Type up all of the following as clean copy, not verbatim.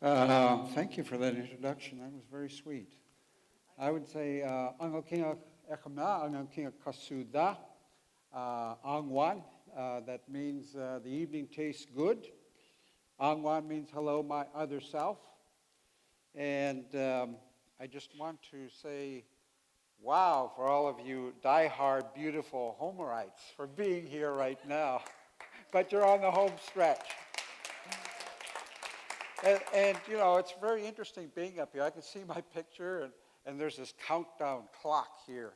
Thank you for that introduction. That was very sweet. I would say, Angokinga Echama, Angokinga Kasuda, Angwan, that means the evening tastes good. Angwan means hello, my other self. And I just want to say, wow, for all of you diehard, beautiful Homerites for being here right now. But you're on the home stretch. And you know, it's very interesting being up here. I can see my picture, and there's this countdown clock here.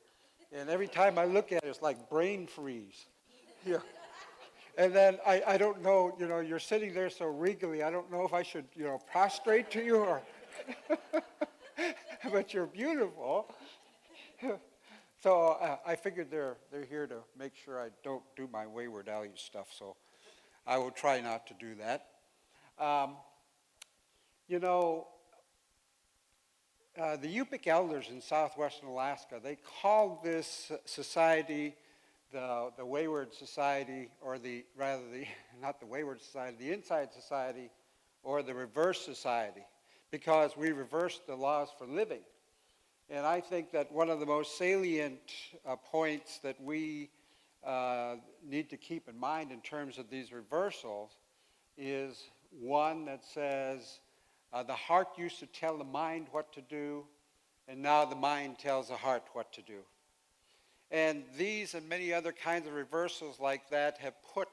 And every time I look at it, it's like brain freeze. Yeah. And then I don't know, you know, you're sitting there so regally, I don't know if I should, you know, prostrate to you or, but you're beautiful. So I figured they're here to make sure I don't do my Wayward Aleut stuff, so I will try not to do that. You know, the Yupik elders in southwestern Alaska, they called this society the Wayward Society, or not the Wayward Society, the Inside Society, or the Reverse Society, because we reversed the laws for living. And I think that one of the most salient points that we need to keep in mind in terms of these reversals is one that says, the heart used to tell the mind what to do, and now the mind tells the heart what to do. And these and many other kinds of reversals like that have put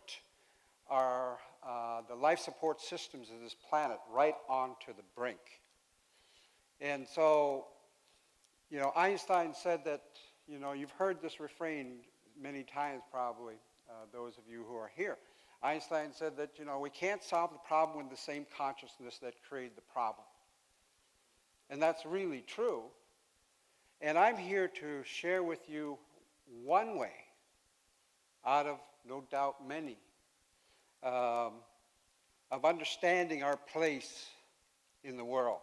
the life support systems of this planet right onto the brink. And so, you know, Einstein said that, you know, you've heard this refrain many times probably, those of you who are here. Einstein said that, you know, we can't solve the problem with the same consciousness that created the problem. And that's really true. And I'm here to share with you one way, out of no doubt many, of understanding our place in the world.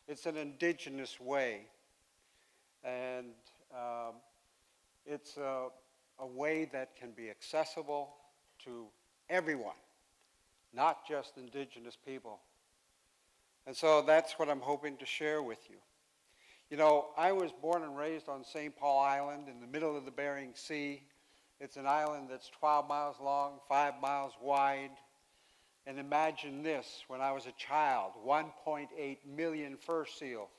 It's an indigenous way. And it's a way that can be accessible to everyone, not just indigenous people. And so that's what I'm hoping to share with you. You know, I was born and raised on St. Paul Island in the middle of the Bering Sea. It's an island that's 12 miles long, 5 miles wide. And imagine this, when I was a child, 1.8 million fur seals,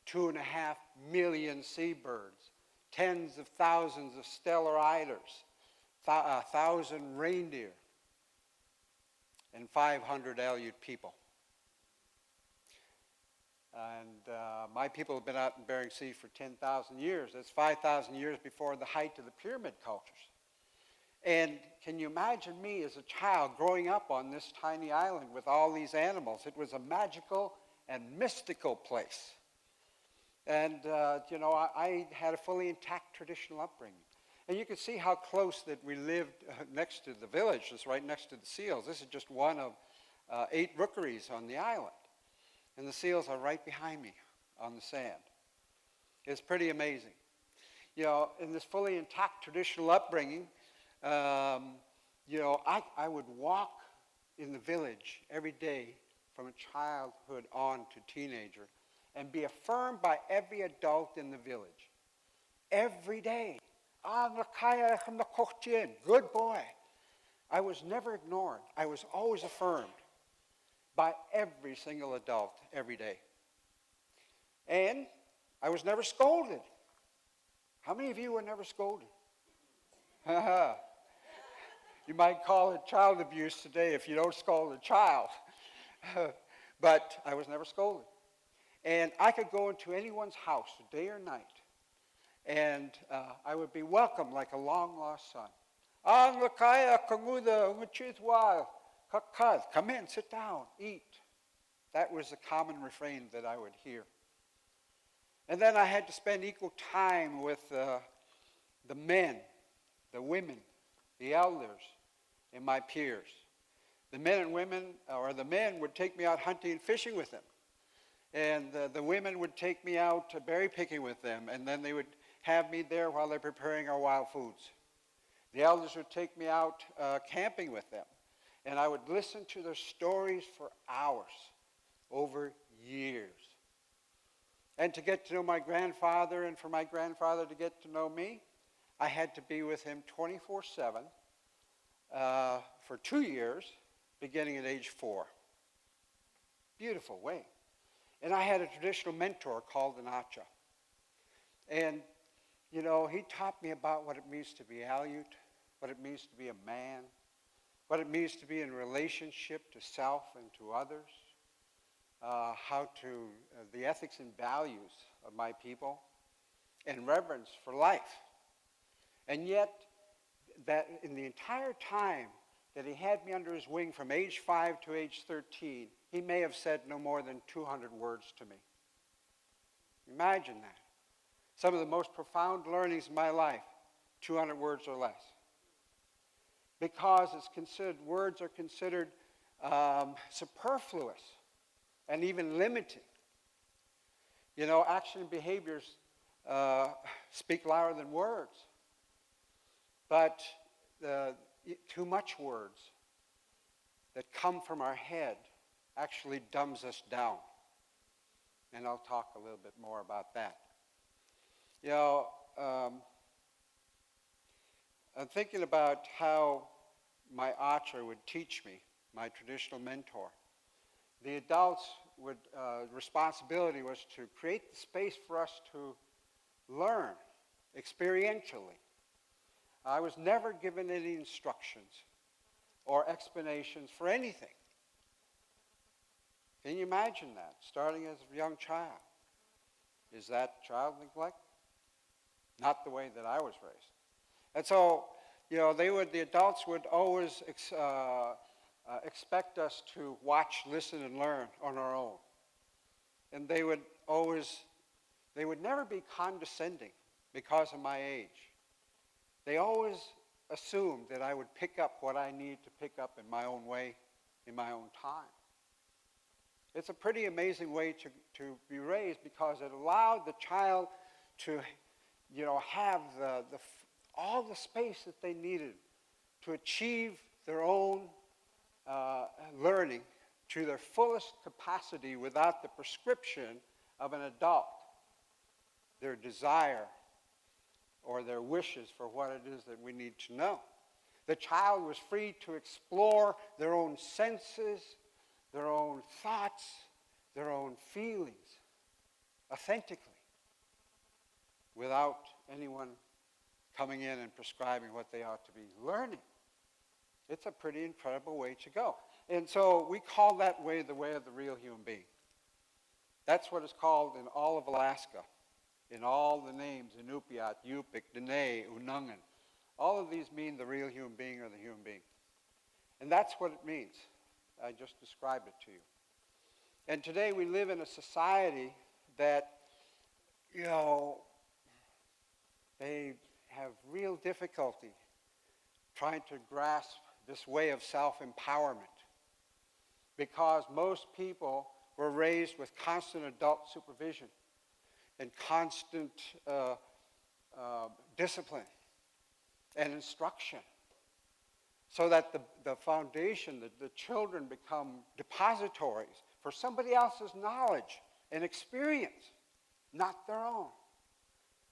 2.5 million seabirds, tens of thousands of stellar eiders, 1,000 reindeer, and 500 Aleut people. And my people have been out in Bering Sea for 10,000 years. That's 5,000 years before the height of the pyramid cultures. And can you imagine me as a child growing up on this tiny island with all these animals? It was a magical and mystical place. And, you know, I had a fully intact traditional upbringing. And you can see how close that we lived next to the village, just right next to the seals. This is just one of 8 rookeries on the island. And the seals are right behind me on the sand. It's pretty amazing. You know, in this fully intact traditional upbringing, you know, I would walk in the village every day from a childhood on to teenager and be affirmed by every adult in the village. Every day. Good boy. I was never ignored. I was always affirmed by every single adult every day. And I was never scolded. How many of you were never scolded? You might call it child abuse today if you don't scold a child. But I was never scolded. And I could go into anyone's house, day or night, and I would be welcomed like a long-lost son. Come in, sit down, eat. That was the common refrain that I would hear. And then I had to spend equal time with the men, the women, the elders, and my peers. The men and women, or the men would take me out hunting and fishing with them. And the women would take me out berry picking with them, and then they would have me there while they're preparing our wild foods. The elders would take me out camping with them, and I would listen to their stories for hours. over years. And to get to know my grandfather and for my grandfather to get to know me, I had to be with him 24/7 for 2 years, beginning at age 4. Beautiful way. And I had a traditional mentor called an Acha. And, you know, he taught me about what it means to be Aleut, what it means to be a man, what it means to be in relationship to self and to others, the ethics and values of my people, and reverence for life. And yet, that in the entire time that he had me under his wing from age 5 to age 13, he may have said no more than 200 words to me. Imagine that. Some of the most profound learnings in my life, 200 words or less. Because words are considered superfluous and even limiting. You know, action and behaviors speak louder than words. But too much words that come from our head actually dumbs us down. And I'll talk a little bit more about that. You know, I'm thinking about how my Acha would teach me, my traditional mentor. The adults' responsibility was to create the space for us to learn experientially. I was never given any instructions or explanations for anything. Can you imagine that, starting as a young child? Is that child neglect? Not the way that I was raised. And so, you know, the adults would always expect us to watch, listen, and learn on our own. And they would never be condescending because of my age. They always assumed that I would pick up what I need to pick up in my own way, in my own time. It's a pretty amazing way to be raised because it allowed the child to, you know, have all the space that they needed to achieve their own learning to their fullest capacity without the prescription of an adult, their desire or their wishes for what it is that we need to know. The child was free to explore their own senses, their own thoughts, their own feelings, authentically, without anyone coming in and prescribing what they ought to be learning. It's a pretty incredible way to go. And so we call that way the way of the real human being. That's what it's called in all of Alaska, in all the names, Inupiat, Yupik, Dene, Unangan. All of these mean the real human being or the human being. And that's what it means. I just described it to you. And today we live in a society that, you know, they have real difficulty trying to grasp this way of self-empowerment because most people were raised with constant adult supervision and constant discipline and instruction, so that the foundation, the children become depositories for somebody else's knowledge and experience, not their own,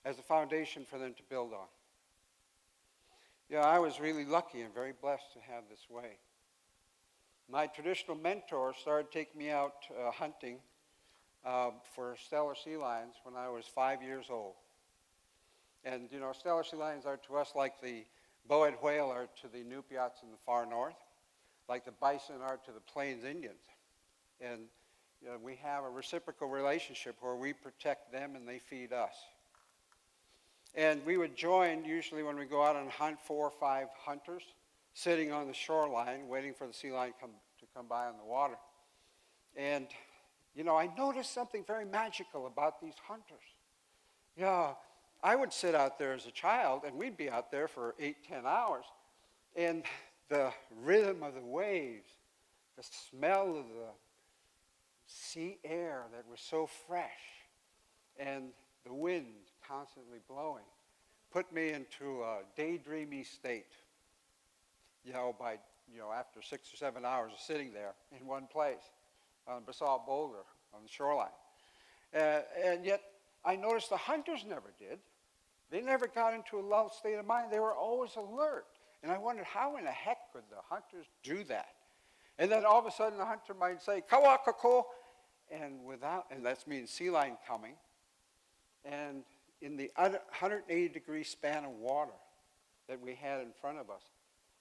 as a foundation for them to build on. Yeah, I was really lucky and very blessed to have this way. My traditional mentor started taking me out hunting for stellar sea lions when I was 5 years old. And, you know, stellar sea lions are to us like the bowhead whale are to the Inupiats in the far north, like the bison are to the Plains Indians. And you know, we have a reciprocal relationship where we protect them and they feed us. And we would join, usually when we go out on hunt, 4 or 5 hunters sitting on the shoreline waiting for the sea lion to come by on the water. And, you know, I noticed something very magical about these hunters. Yeah, I would sit out there as a child, and we'd be out there for 8-10 hours, and the rhythm of the waves, the smell of the sea air that was so fresh, and the wind constantly blowing, put me into a daydreamy state, you know, after 6 or 7 hours of sitting there in one place. on a basalt boulder on the shoreline. And yet, I noticed the hunters never did. They never got into a lulled state of mind. They were always alert. And I wondered, how in the heck could the hunters do that? And then all of a sudden, the hunter might say, "Kawakako," and that means sea lion coming. And in the 180-degree span of water that we had in front of us,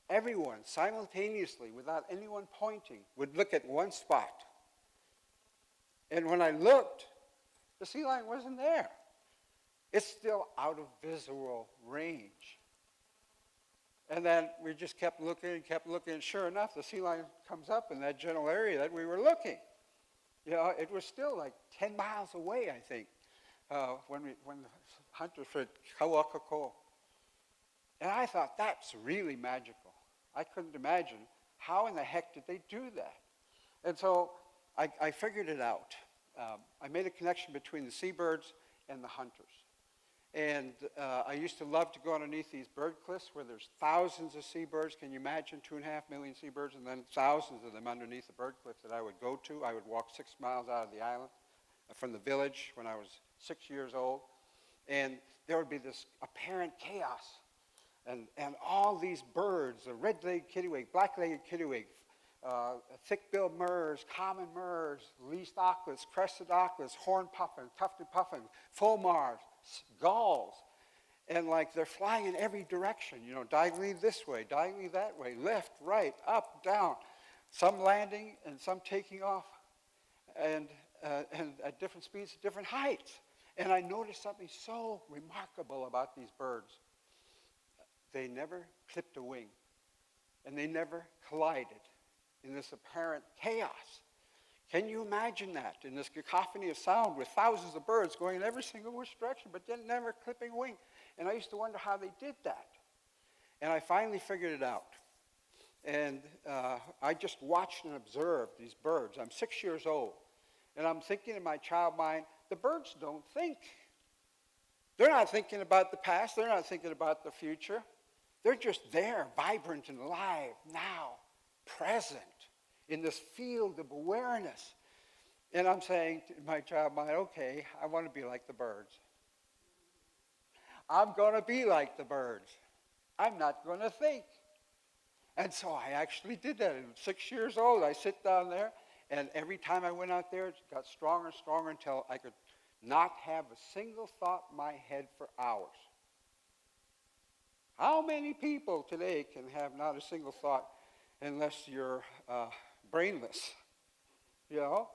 everyone simultaneously, without anyone pointing, would look at one spot. And when I looked, the sea lion wasn't there. It's still out of visual range. And then we just kept looking, and sure enough, the sea lion comes up in that general area that we were looking. You know, it was still like 10 miles away, I think, when the hunter said, "Kawakako." And I thought, that's really magical. I couldn't imagine how in the heck did they do that. And so I figured it out. I made a connection between the seabirds and the hunters. And I used to love to go underneath these bird cliffs where there's thousands of seabirds. Can you imagine 2.5 million seabirds and then thousands of them underneath the bird cliff that I would go to? I would walk 6 miles out of the island from the village when I was 6 years old. And there would be this apparent chaos. And all these birds, the red-legged kittiwake, black-legged kittiwake, thick-billed murres, common murres, least auklets, crested auklets, horned puffin, tufted puffin, fulmars, gulls. And like they're flying in every direction, you know, diagonally this way, diagonally that way, left, right, up, down. Some landing and some taking off and at different speeds, at different heights. And I noticed something so remarkable about these birds. They never clipped a wing, and they never collided in this apparent chaos. Can you imagine that, in this cacophony of sound with thousands of birds going in every single which direction, but then never clipping a wing? And I used to wonder how they did that. And I finally figured it out. And I just watched and observed these birds. I'm 6 years old, and I'm thinking in my child mind, the birds don't think. They're not thinking about the past. They're not thinking about the future. They're just there, vibrant and alive, now, present, in this field of awareness. And I'm saying to my child mind, okay, I want to be like the birds. I'm going to be like the birds. I'm not going to think. And so I actually did that. At 6 years old, I sit down there, and every time I went out there, it got stronger and stronger until I could not have a single thought in my head for hours. How many people today can have not a single thought unless you're brainless, you know?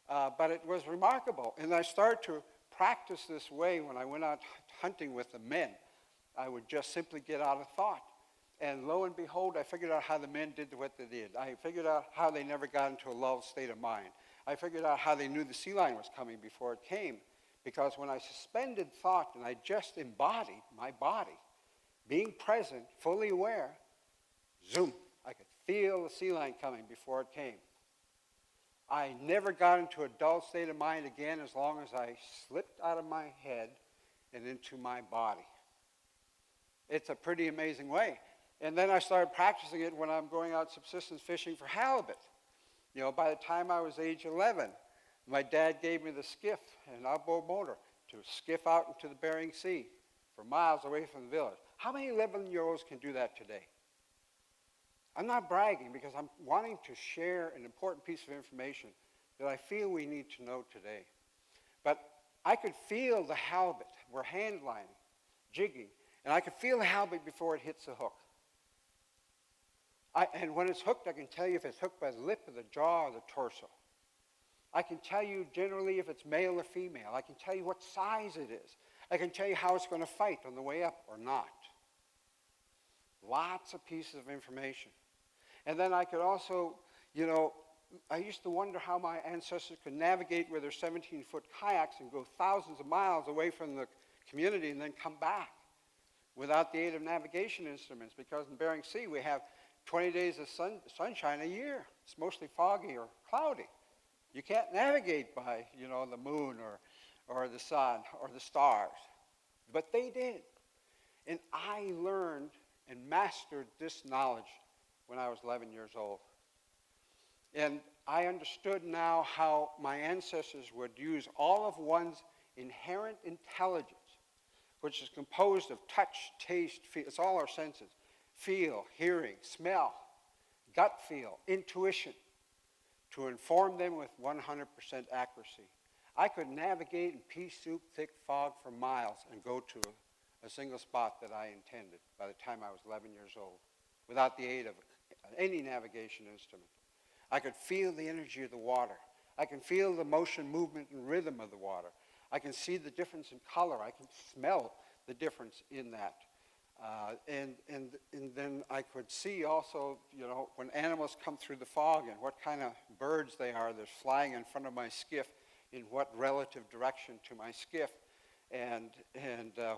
But it was remarkable. And I started to practice this way when I went out hunting with the men. I would just simply get out of thought. And lo and behold, I figured out how the men did what they did. I figured out how they never got into a lulled state of mind. I figured out how they knew the sea lion was coming before it came. Because when I suspended thought and I just embodied my body, being present, fully aware, zoom, I could feel the sea lion coming before it came. I never got into a dull state of mind again as long as I slipped out of my head and into my body. It's a pretty amazing way. And then I started practicing it when I'm going out subsistence fishing for halibut. You know, by the time I was age 11, my dad gave me the skiff, an outboard motor, to skiff out into the Bering Sea for miles away from the village. How many 11-year-olds can do that today? I'm not bragging because I'm wanting to share an important piece of information that I feel we need to know today. But I could feel the halibut. We're hand lining, jigging, and I could feel the halibut before it hits the hook. And when it's hooked, I can tell you if it's hooked by the lip or the jaw or the torso. I can tell you generally if it's male or female. I can tell you what size it is. I can tell you how it's going to fight on the way up or not. Lots of pieces of information. And then I could also, you know, I used to wonder how my ancestors could navigate with their 17-foot kayaks and go thousands of miles away from the community and then come back without the aid of navigation instruments, because in Bering Sea we have 20 days of sunshine a year. It's mostly foggy or cloudy. You can't navigate by, you know, the moon or the sun or the stars. But they did. And I learned and mastered this knowledge when I was 11 years old. And I understood now how my ancestors would use all of one's inherent intelligence, which is composed of touch, taste, feel. It's all our senses. Feel, hearing, smell, gut feel, intuition, to inform them with 100% accuracy. I could navigate in pea-soup thick fog for miles and go to a single spot that I intended by the time I was 11 years old, without the aid of any navigation instrument. I could feel the energy of the water. I can feel the motion, movement, and rhythm of the water. I can see the difference in color. I can smell the difference in that. And then I could see also, when animals come through the fog and what kind of birds they are that's flying in front of my skiff, in what relative direction to my skiff, and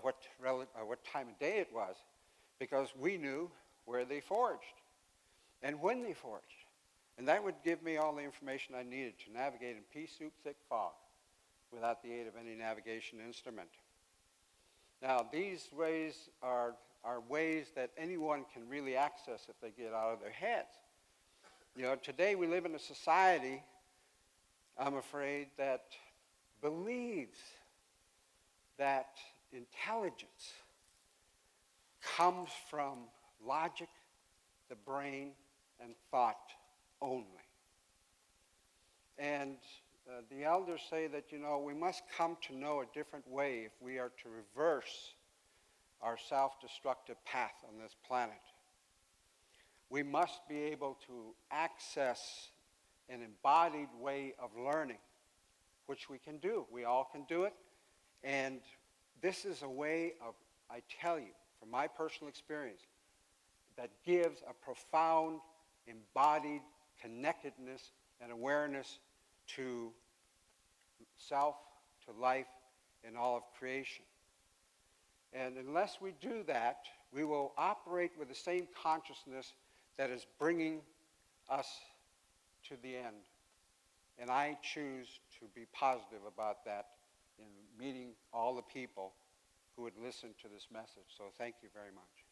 what time of day it was, because we knew where they foraged and when they foraged. And that would give me all the information I needed to navigate in pea-soup thick fog without the aid of any navigation instrument. Now, these ways are ways that anyone can really access if they get out of their heads. Today we live in a society, I'm afraid, that believes that intelligence comes from logic, the brain, and thought only. And the elders say that, we must come to know a different way if we are to reverse our self-destructive path on this planet. We must be able to access an embodied way of learning, which we can do. We all can do it. And this is a way of, I tell you, from my personal experience, that gives a profound embodied connectedness and awareness to self, to life, and all of creation. And unless we do that, we will operate with the same consciousness that is bringing us to the end. And I choose to be positive about that in meeting all the people who would listen to this message. So thank you very much.